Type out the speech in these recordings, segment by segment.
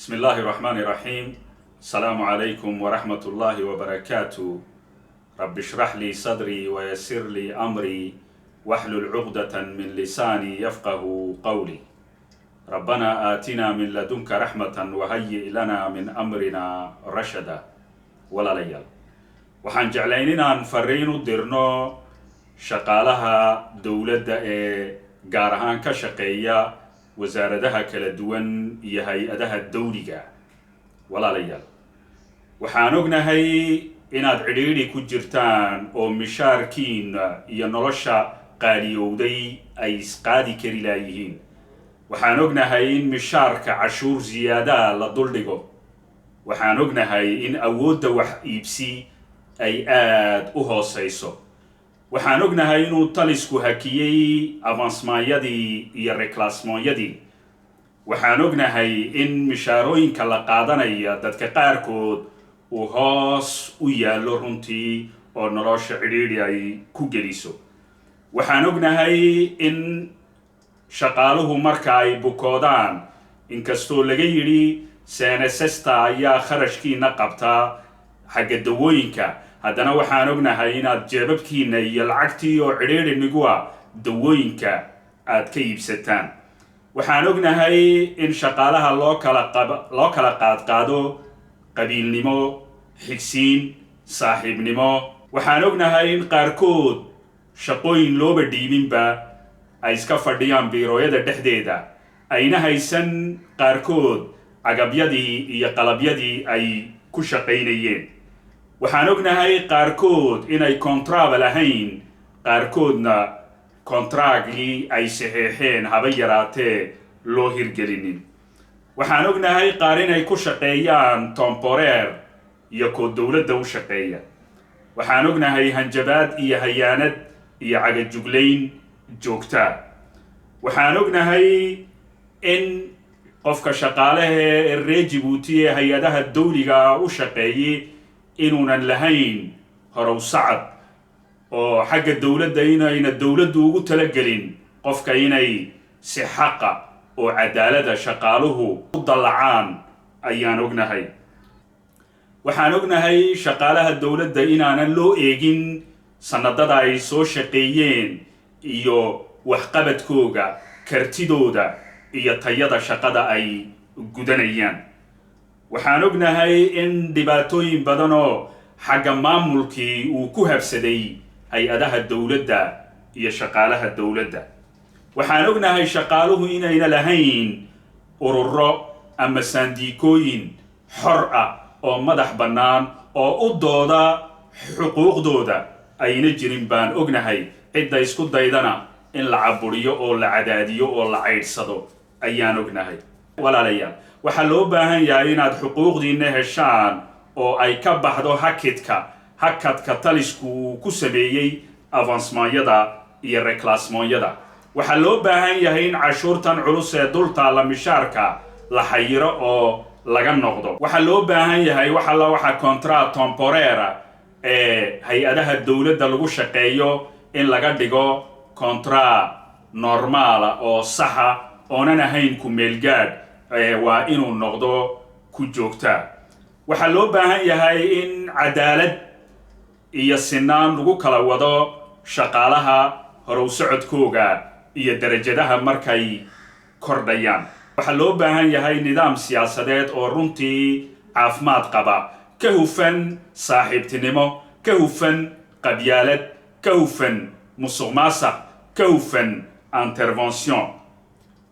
بسم الله الرحمن الرحيم. السلام عليكم ورحمة الله وبركاته. رب اشرح لي صدري ويسر لي أمري واحلل عقدة من لساني يفقه قولي. ربنا آتنا من لدنك رحمة وهيئ لنا من أمرنا رشدا. ولا ليال waxaan jeclayn inaan fariin u dirno shaqaalaha dowladda ee gaar ahaan ka shaqeeya wasaaradaha kala duwan iyo hay-adaha dawliga. walaalayaal waxaan ognahay inaad cidhiidhi ku jirtaan oo mishaarkiina iyo nolosha qaaliyowday ay isqaadi kari laayihiin. waxaan ognahay in mishaarka cashuur ziyaada la duldhigo. waxaan ognahay in awoodda wax iibsi ay aad u hooseyso. waxaan ognahay inuu talisku hakiyey avansmaanyadii iyo reclassmonyadii. waxaan ognahay in mishaarooyinka la qaadanaya dadka qaarkood uu hoos u yaallo runtii oo nolosha cidhiidhi ay ku geliso. waxaan ognahay in shaqaaluhu marka ay bukoodaan, inkastoo laga yidhi seenesesta ayaa kharashkiina qabtaa xagga dawooyinka, haddana waxaan ognahay inaad jeebabkiina iyo lacagtii oo cidhiidhiniguwa dawooyinka aad ka iibsataan. waxaan ognahay in shaqaalaha loo kala qaadqaado qabiilnimo, xigsiin, saaxiibnimo. waxaan ognahay in qaarkood shaqooyin looba dhiibinba ay iska fadhiyaan biirooyada dhexdeeda, ayna haysan qaarkood agabyadii iyo qalabyadii ay ku shaqaynayeen. waxaan ognahay qaarkood inay kontraaba lahayn, qaarkoodna kontraagii ay saxeexeen haba yaraatee loo hirgelinin. waxaan ognahay qaar inay ku shaqeeyaan tomboreer iyo koo dowladda u shaqeeya. waxaan ognahay hanjabaad iyo hayaanad iyo cagajuglayn joogtaa. waxaan ognahay in qofka shaqaalaha ee reer Djibouti ee hay-adaha dawliga u shaqeeyay inuunan lahayn horow sacad oo xagga dowladda inayna dowladdu ugu talagelin qofka inay si xaqa oo cadaalada shaqaaluhu u dallacaan ayaan ognahay. waxaan ognahay shaqaalaha dowladda inaanan loo eegin sanadada ay soo shaqeeyeen iyo waxqabadkooga, kartidooda iyo tayada shaqada ay gudanayaan. waxaan ognahay in dhibaatooyin badan oo xagga maamulkii uu ku habsaday hay-adaha dowladda iyo shaqaalaha dowladda. waxaan ognahay shaqaaluhu inayna lahayn ururo ama saandiikooyin xor ah oo madax bannaan oo u dooda xuquuqdooda ayna jirin baan ognahay. cidda isku daydana in la caburiyo oo la cadaadiyo oo la caydhsado ayaan ognahay. walaalayaal waxaa loo baahan yahay inaad xuquuqdiina heshaan oo ay ka baxdo hakadka talisku uu ku sameeyey avansmanyada iyo reclassmonyada. waxaa loo baahan yahay in cashuurtan culus ee dultaalla mishaarka la xayiro oo laga noqdo. waxaa loo baahan yahay waxa contrat temporaire ee hay-adaha dowladda lagu shaqeeyo in laga dhigo contrat normaala oo saxa oonan ahayn ku meelgaadh, waa inuu noqdo ku joogtaa. waxaa loo baahan yahay in cadaalad iyo sinaan lagu kala wado shaqaalaha horow socodkooga iyo darajadaha markay kordhayaan. waxaa loo baahan yahay nidaam siyaasadeed oo runtii caafimaad qaba, ka hufan saaxiibtinimo, ka hufan qabyaalad, ka hufan musuqmaasuq, ka hufan intervention.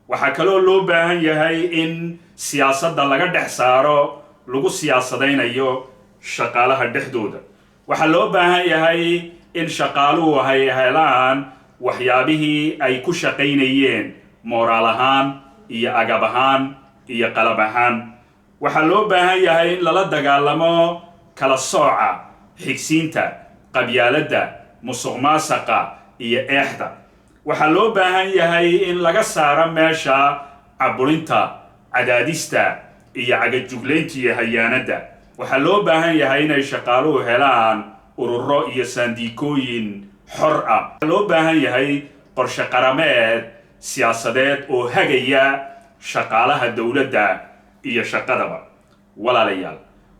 waxaa kaloo loo baahan yahay in siyaasadda laga dhex saaro lagu siyaasadaynayo shaqaalaha dhexdooda. waxaa loo baahan yahay in shaqaaluhu ay helaan waxyaabihii ay ku shaqaynayeen mooraal ahaan iyo agab ahaan iyo qalab ahaan. waxaa loo baahan yahay in lala dagaalamo kala sooca, xigsiinta, qabyaaladda, musuqmaasuqa iyo eexda. waxaa loo baahan yahay in laga saaro meesha caburinta, cadaadista iyo cagajuglaynta iyo hayaanadda. waxaa loo baahan yahay inay shaqaaluhu helaan ururo iyo saandiikooyin xor ah. waxaa loo baahan yahay qorshe qarameed siyaasadeed oo hagaya shaqaalaha dowladda iyo shaqadaba. walaalayaal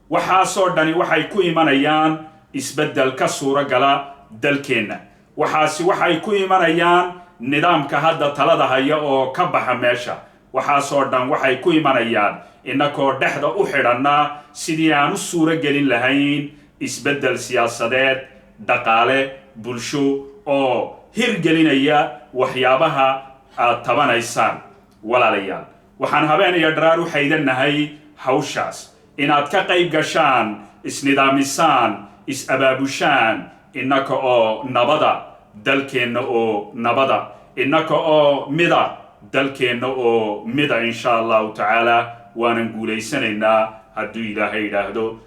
waxaasoo dhani waxay ku imanayaan isbeddel ka suura gala dalkeenna. waxay ku imanayaan nidaamka hadda talada haya oo ka baxa meesha. waxaasoo dhan waxay ku imanayaan innakoo dhexda u xidhanna sidii aan u suuro gelin lahayn isbeddel siyaasadeed, dhaqaale, bulsho oo hirgelinaya waxyaabaha aad tabanaysaan. walaalayaal waxaan habeen iyo dharaar u xaydanahay hawshaas inaad ka qayb gashaan, isnidaamisaan, is-abaabushaan, innaka oo nabada dalkeenna oo nabada, innaka oo mida dalkeenna oo mida insha allahu tacaala waanan guulaysanaynaa hadduu ilaahay yidhaahdo.